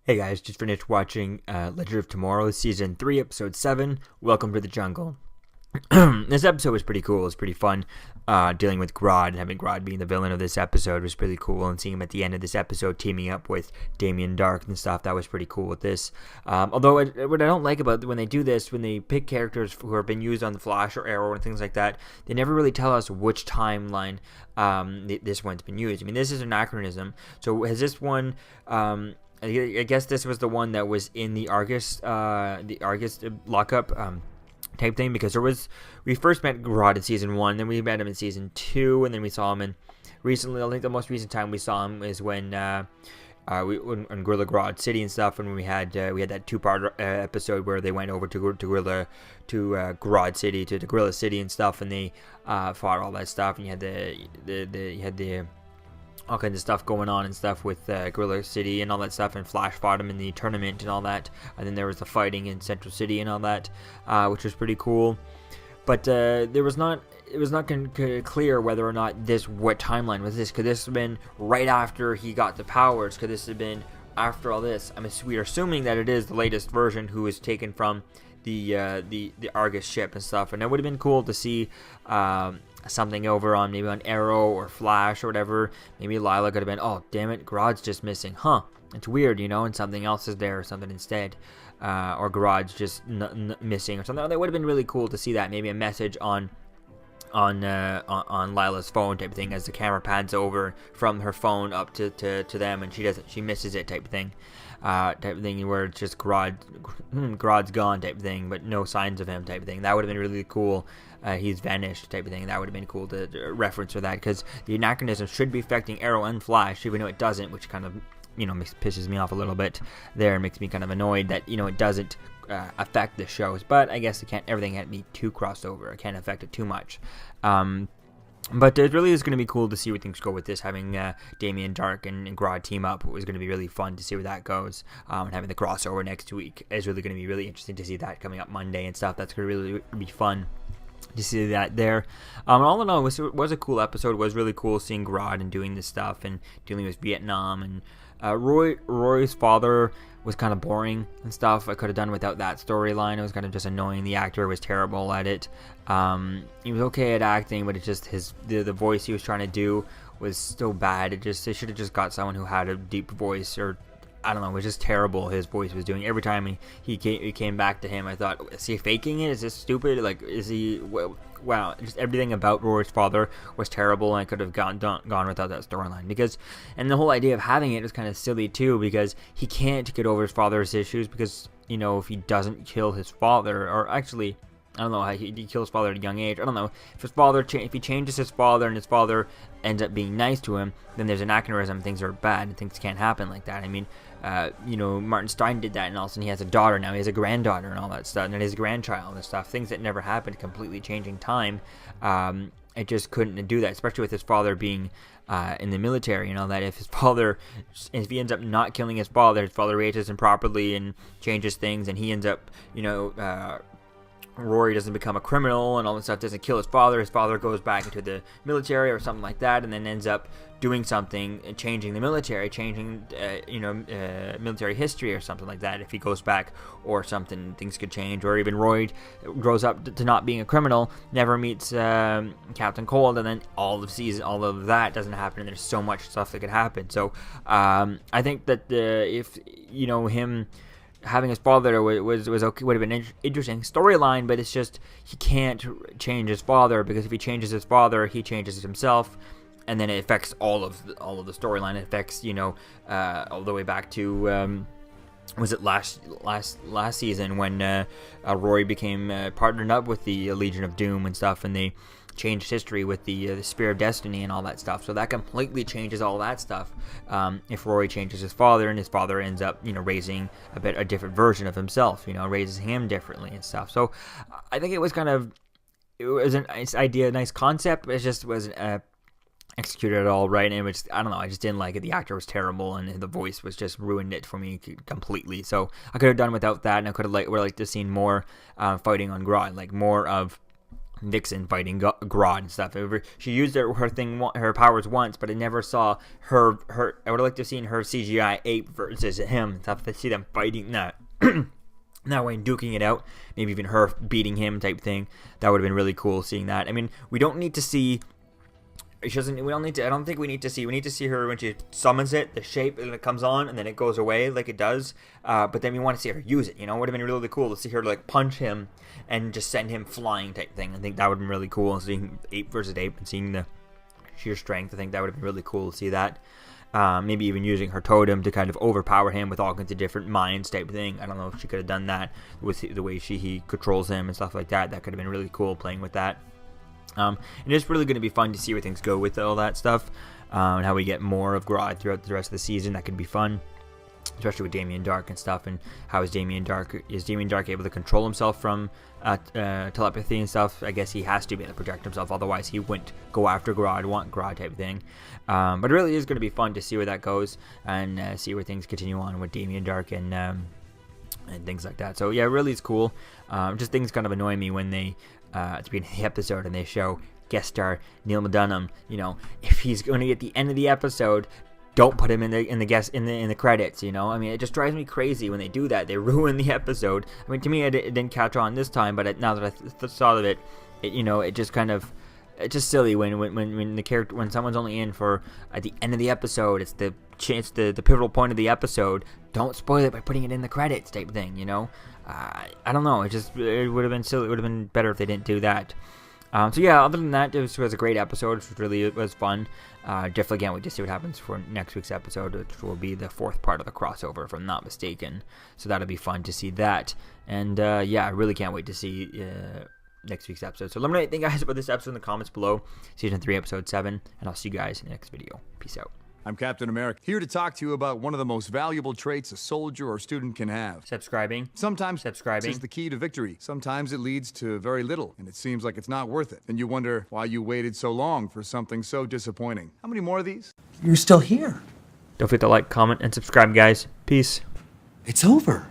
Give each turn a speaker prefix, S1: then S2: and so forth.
S1: Hey guys, just finished watching Legend of Tomorrow, Season 3, Episode 7, Welcome to the Jungle. This episode was pretty cool. It was pretty fun. Dealing with Grodd and having Grodd being the villain of this episode was pretty cool. And seeing him at the end of this episode teaming up with Damien Dark and stuff, that was pretty cool with this. Although what I don't like about when they do this, when they pick characters who have been used on The Flash or Arrow and things like that, they never really tell us which timeline this one's been used. I mean, this is an anachronism. So has this one... I guess this was the one that was in the Argus lockup type thing, because we first met Grodd in season 1, then we met him in season 2, and then we saw him recently. I think the most recent time we saw him is when in Gorilla Grodd City and stuff, and we had that 2-part episode where they went over to Grodd City, to the Gorilla City and stuff, and they fought all that stuff, and you had the all kinds of stuff going on and stuff with Gorilla City and all that stuff, and Flash fought him in the tournament and all that, and then there was the fighting in Central City and all that, which was pretty cool. But it was not clear whether or not what timeline was this. Could this have been right after he got the powers? Could this have been after all this? I mean, we are assuming that it is the latest version who is taken from the Argus ship and stuff, and it would have been cool to see something over on maybe on Arrow or Flash or whatever. Maybe Lila could have been, oh damn it, Grodd's just missing, it's weird, and something else is there or something instead, or Grodd's just missing or something. That would have been really cool to see that, maybe a message on Lila's phone type of thing, as the camera pans over from her phone up to them, and she misses it type of thing. Where it's just Grodd's gone type of thing, but no signs of him type of thing. That would have been really cool. He's vanished type of thing. That would have been cool to reference for that, because the anachronism should be affecting Arrow and Flash, even though it doesn't, which kind of pisses me off a little bit there. It makes me kind of annoyed that it doesn't affect the shows, but I guess everything can't be too crossed over. It can't affect it too much. But it really is going to be cool to see where things go with this, having Damien Dark and Grodd team up. It was going to be really fun to see where that goes, and having the crossover next week is really going to be really interesting to see that coming up Monday and stuff. That's going to really be fun to see that there. All in all, it was a cool episode. It was really cool seeing Grodd and doing this stuff and dealing with Vietnam, and Rory's father was kind of boring and stuff. I could have done without that storyline. It was kind of just annoying. The actor was terrible at it. He was okay at acting, but it's just the voice he was trying to do was so bad. They should have just got someone who had a deep voice, or I don't know. It was just terrible. His voice was doing every time he came back to him. I thought, is he faking it? Is this stupid? Like, is he? Wow, just everything about Rory's father was terrible, and I could have gone without that storyline, and the whole idea of having it was kind of silly too, because he can't get over his father's issues, because if he doesn't kill his father, or actually, I don't know how he kills his father at a young age. I don't know if his father if he changes his father and his father ends up being nice to him, then there's an anachronism. Things are bad and things can't happen like that. I mean, Martin Stein did that, and all of a sudden he has a daughter now. He has a granddaughter and all that stuff, and his grandchild and stuff. Things that never happened, completely changing time. It just couldn't do that, especially with his father being in the military and all that. If he ends up not killing his father raises him properly and changes things, and he ends up, Rory doesn't become a criminal and all this stuff, doesn't kill his father goes back into the military or something like that, and then ends up doing something and changing the military, military history or something like that. If he goes back or something, things could change. Or even Roy grows up to not being a criminal, never meets Captain Cold, and then all of that doesn't happen, and there's so much stuff that could happen. So I think that if him having his father was okay, would have been an interesting storyline, but it's just he can't change his father, because if he changes his father, he changes himself, and then it affects all of the storyline. It affects all the way back to was it last season when Rory became partnered up with the Legion of Doom and stuff, and they changed history with the Spear of Destiny and all that stuff. So that completely changes all that stuff. If Rory changes his father, and his father ends up raising a different version of himself, raises him differently and stuff. So I think it was a nice idea, a nice concept, but it just wasn't executed at all right, and I don't know, I just didn't like it. The actor was terrible, and the voice was just ruined it for me completely. So I could have done without that, and I would like to seen more fighting on Grodd, like more of Vixen fighting Grodd and stuff. She used her powers once, but I never saw her. I would have liked to have seen her CGI ape versus him and stuff. To see them fighting that way and duking it out. Maybe even her beating him type thing. That would have been really cool seeing that. I mean, we don't need to see. She doesn't. We don't need to. I don't think we need to see. We need to see her when she summons it, the shape, and it comes on, and then it goes away like it does. But then we want to see her use it. You know, it would have been really cool to see her like punch him and just send him flying type thing. I think that would have been really cool. Seeing ape versus ape and seeing the sheer strength. I think that would have been really cool to see that. Maybe even using her totem to kind of overpower him with all kinds of different minds type thing. I don't know if she could have done that with the way he controls him and stuff like that. That could have been really cool playing with that. And it's really going to be fun to see where things go with all that stuff, and how we get more of Grodd throughout the rest of the season. That could be fun, especially with Damien Dark and stuff. And how is Damien Dark able to control himself from telepathy and stuff? I guess he has to be able to project himself, otherwise he wouldn't go after Grodd, want Grodd type thing. But it really is going to be fun to see where that goes and see where things continue on with Damien Dark and things like that. So yeah, it really is cool. Just things kind of annoy me when they at the beginning of the episode and they show guest star Neil McDonough. You know, if he's going to be at the end of the episode, don't put him in the credits. You know, I mean, it just drives me crazy when they do that. They ruin the episode. I mean, to me, it didn't catch on this time, but now that I thought of it, you know, it just kind of. It's just silly when the character, when someone's only in for at the end of the episode, it's the pivotal point of the episode. Don't spoil it by putting it in the credits type thing, you know. I don't know. It would have been silly. It would have been better if they didn't do that. So yeah, other than that, it was a great episode. It was fun. Definitely can't wait to see what happens for next week's episode, which will be the fourth part of the crossover, if I'm not mistaken. So that'll be fun to see that. And yeah, I really can't wait to see next week's episode. So let me know what you think, guys, about this episode in the comments below. Season 3, Episode 7, and I'll see you guys in the next video. Peace out.
S2: I'm Captain America, here to talk to you about one of the most valuable traits a soldier or student can have.
S1: Subscribing.
S2: Sometimes subscribing is the key to victory. Sometimes it leads to very little, and it seems like it's not worth it. And you wonder why you waited so long for something so disappointing. How many more of these?
S3: You're still here.
S1: Don't forget to like, comment, and subscribe, guys. Peace.
S3: It's over.